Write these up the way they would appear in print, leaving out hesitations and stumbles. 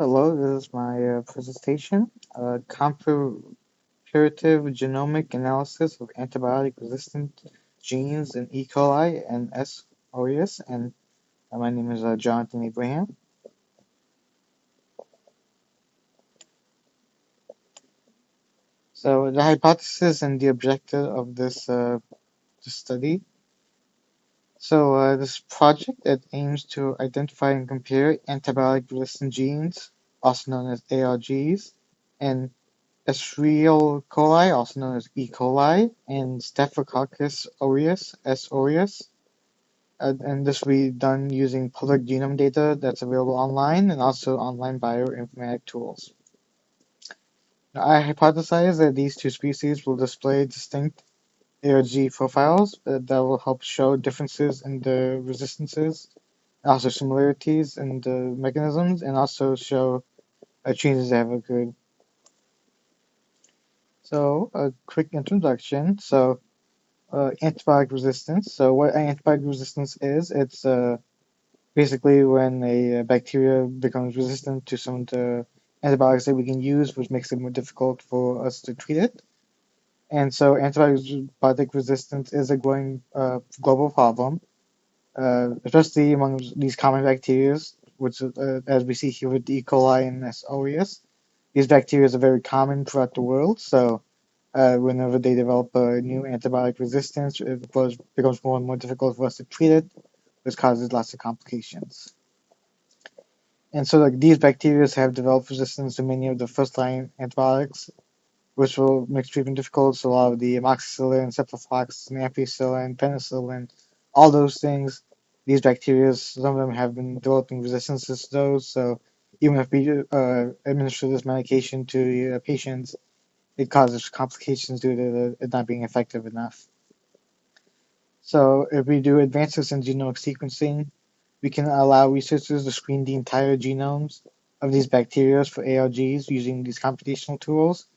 Hello, this is my presentation, Comparative Genomic Analysis of Antibiotic-Resistant Genes in E. coli and S. aureus, and my name is Jonathan Abraham. So the hypothesis and the objective of this study. This project it aims to identify and compare antibiotic-resistant genes, also known as ARGs, and Escherichia coli, also known as E. coli, and Staphylococcus aureus, S. aureus. And this will be done using public genome data that's available online and also online bioinformatic tools. Now, I hypothesize that these two species will display distinct ARG profiles that will help show differences in the resistances, also similarities in the mechanisms, and also show changes that have occurred. So, a quick introduction. Antibiotic resistance. So what antibiotic resistance is, it's basically when a bacteria becomes resistant to some of the antibiotics that we can use, which makes it more difficult for us to treat it. And so antibiotic resistance is a growing global problem, especially among these common bacteria, which, as we see here with the E. coli and S. aureus, these bacteria are very common throughout the world. So whenever they develop a new antibiotic resistance, becomes more and more difficult for us to treat it, which causes lots of complications. And so, like these bacteria have developed resistance to many of the first-line antibiotics, which will make treatment difficult. So a lot of the amoxicillin, cephalosporin, ampicillin, penicillin, all those things, these bacteria, some of them have been developing resistances to those. So even if we administer this medication to patients, it causes complications due to it not being effective enough. So if we do advances in genomic sequencing, we can allow researchers to screen the entire genomes of these bacteria for ALGs using these computational tools,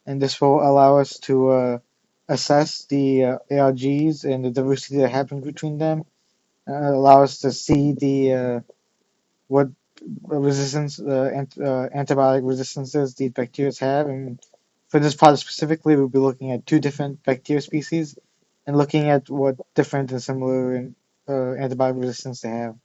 and this will allow us to assess the ALGs and the diversity that happens between them, allow us to see the what resistance antibiotic resistances these bacteria have. And for this project specifically, we'll be looking at two different bacteria species and looking at what different and similar antibiotic resistance they have.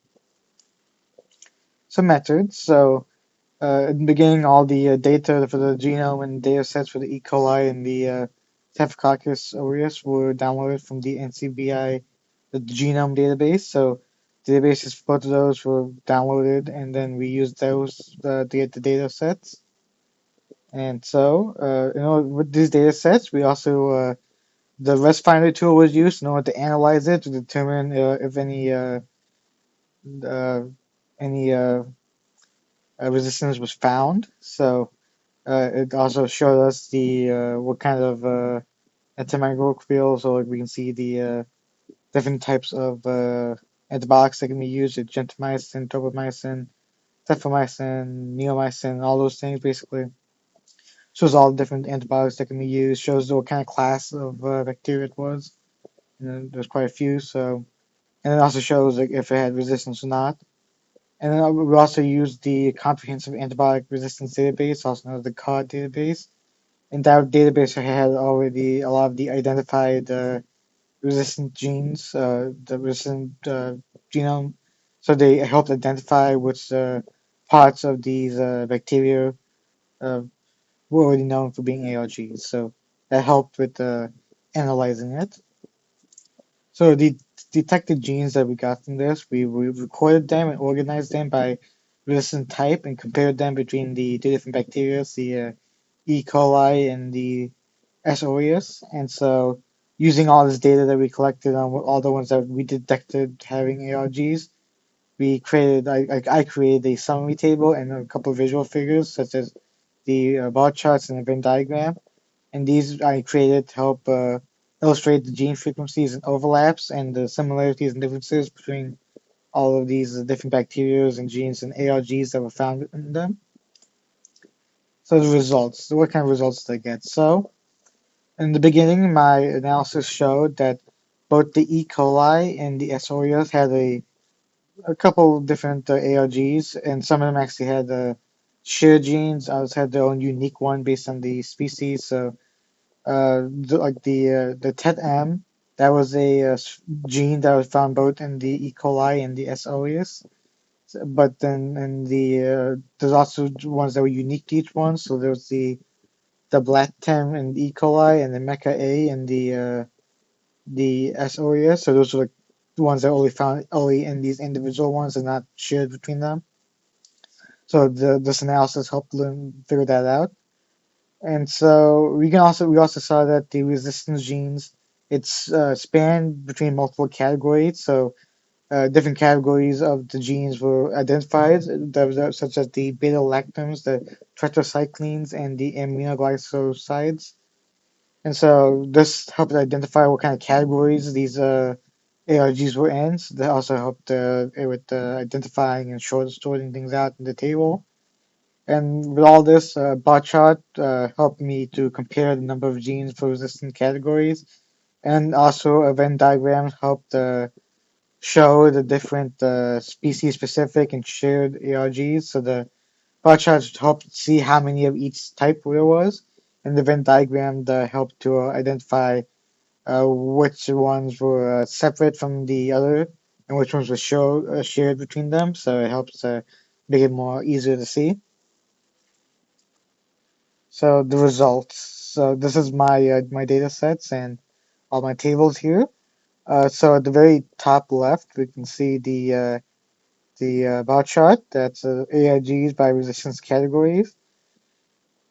Some methods. In the beginning, all the data for the genome and data sets for the E. coli and the Staphylococcus aureus were downloaded from the NCBI, the genome database. So databases for both of those were downloaded, and then we used those to get the data sets. And so, with these data sets, we also the REST Finder tool was used in order to analyze it to determine if uh, any resistance was found. So it also showed us the what kind of antimicrobial, so like we can see the different types of antibiotics that can be used, like gentamicin, tobramycin, cefamycin, neomycin, all those things basically. Shows all the different antibiotics that can be used, shows what kind of class of bacteria it was. And there's quite a few, so and it also shows like if it had resistance or not. And then we also use the Comprehensive Antibiotic Resistance Database, also known as the COD database. And that database had already a lot of the identified resistant genes, the resistant genome. So they helped identify which parts of these bacteria uh, were already known for being ARGs. So that helped with analyzing it. So the detected genes that we got from this, we recorded them and organized them by resistant type and compared them between the two different bacteria, the E. coli and the S. aureus. And so using all this data that we collected on all the ones that we detected having ARGs, I created a summary table and a couple of visual figures such as the bar charts and a Venn diagram, and these I created to help illustrate the gene frequencies and overlaps and the similarities and differences between all of these different bacteria and genes and ARGs that were found in them. So the results, so what kind of results did I get? So in the beginning, my analysis showed that both the E. coli and the S. aureus had a couple different ARGs, and some of them actually had shared genes also had their own unique one based on the species. So like the TET-M, that was a gene that was found both in the E. coli and the S. aureus. But then in there's also ones that were unique to each one. So there was the black tem in the E. coli and the Mecha A in the S. aureus. So those are like the ones that only found only in these individual ones and not shared between them. So this analysis helped them figure that out. And so we also saw that the resistance genes it's spanned between multiple categories. So different categories of the genes were identified, such as the beta lactams, the tetracyclines, and the aminoglycosides. And so this helped identify what kind of categories these ARGs were in. So that also helped with identifying and sorting things out in the table. And with all this, bot chart helped me to compare the number of genes for resistant categories, and also a Venn diagram helped show the different species-specific and shared ARGs. So the bar charts helped see how many of each type there was, and the Venn diagram helped to identify which ones were separate from the other and which ones were shared between them. So it helps make it more easier to see. So the results. So this is my data sets and all my tables here. So at the very top left, we can see the bar chart. That's AIGs by resistance categories.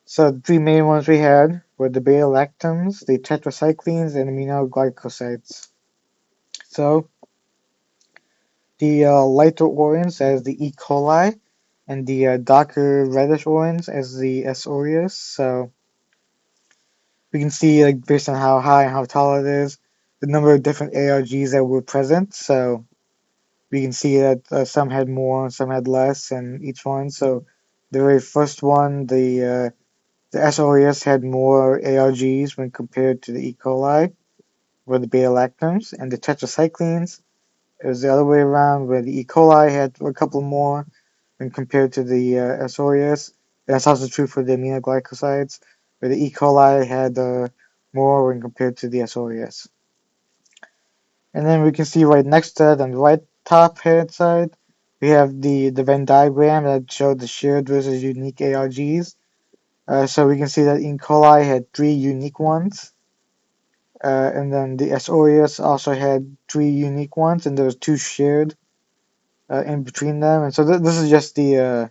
So the three main ones we had were the beta lactams, the tetracyclines, and aminoglycosides. So the lighter orange as the E. coli, and the darker reddish orange as the S. aureus. So we can see, like, based on how high and how tall it is, the number of different ARGs that were present. So we can see that some had more, some had less, and each one. So the very first one, the SOES had more ARGs when compared to the E. coli, or the beta lactams, and the tetracyclines. It was the other way around, where the E. coli had a couple more when compared to the SOES. And that's also true for the aminoglycosides, where the E. coli had more when compared to the SOES. And then we can see right next to that on the right top hand side, we have the Venn diagram that showed the shared versus unique ARGs. So we can see that E. coli had three unique ones, and then the S. aureus also had three unique ones, and there was two shared in between them. And so this is just the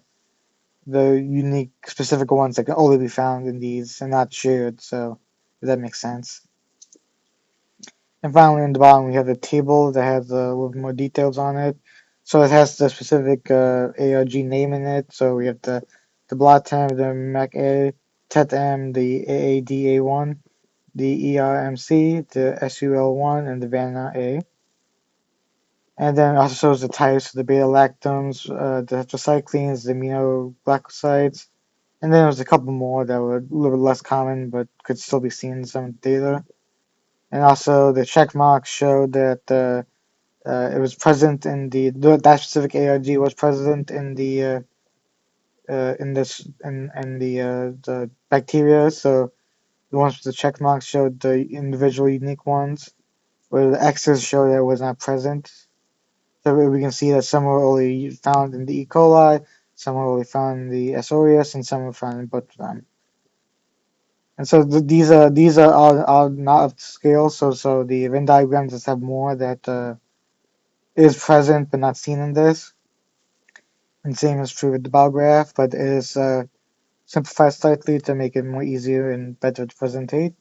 unique specific ones that can only be found in these and not shared. So if that makes sense. And finally, in the bottom, we have the table that has a little more details on it. So it has the specific ARG name in it. So we have the Blatam, the MAC-A, TET-M, the AADA1, the ERMC, the SUL1, and the VANA-A. And then it also shows the types, the beta-lactams, the tetracyclines, the aminoglycosides. And then there's a couple more that were a little bit less common but could still be seen in some data. And also the check marks showed that it was present in that specific ARG was present in this in the bacteria. So the ones with the check marks showed the individual unique ones, where the X's show that it was not present. So we can see that some were only found in the E. coli, some were only found in the S. aureus, and some were found in both of them. And so these are all not of scale. So the Venn diagrams just have more that is present but not seen in this. And same is true with the bar graph, but it is simplified slightly to make it more easier and better to presentate.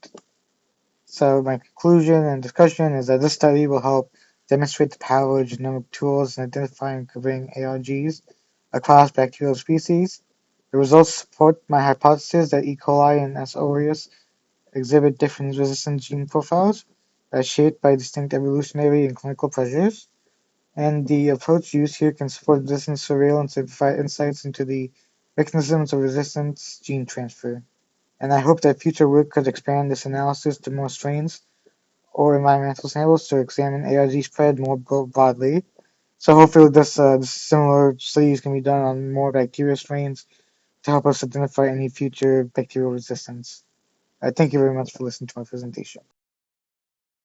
So my conclusion and discussion is that this study will help demonstrate the power of genomic tools in identifying and covering ARGs across bacterial species. The results support my hypothesis that E. coli and S. aureus exhibit different resistant gene profiles shaped by distinct evolutionary and clinical pressures. And the approach used here can support resistance surveillance and provide insights into the mechanisms of resistance gene transfer. And I hope that future work could expand this analysis to more strains or environmental samples to examine ARG spread more broadly. So hopefully this similar studies can be done on more bacteria strains to help us identify any future bacterial resistance. Thank you very much for listening to my presentation.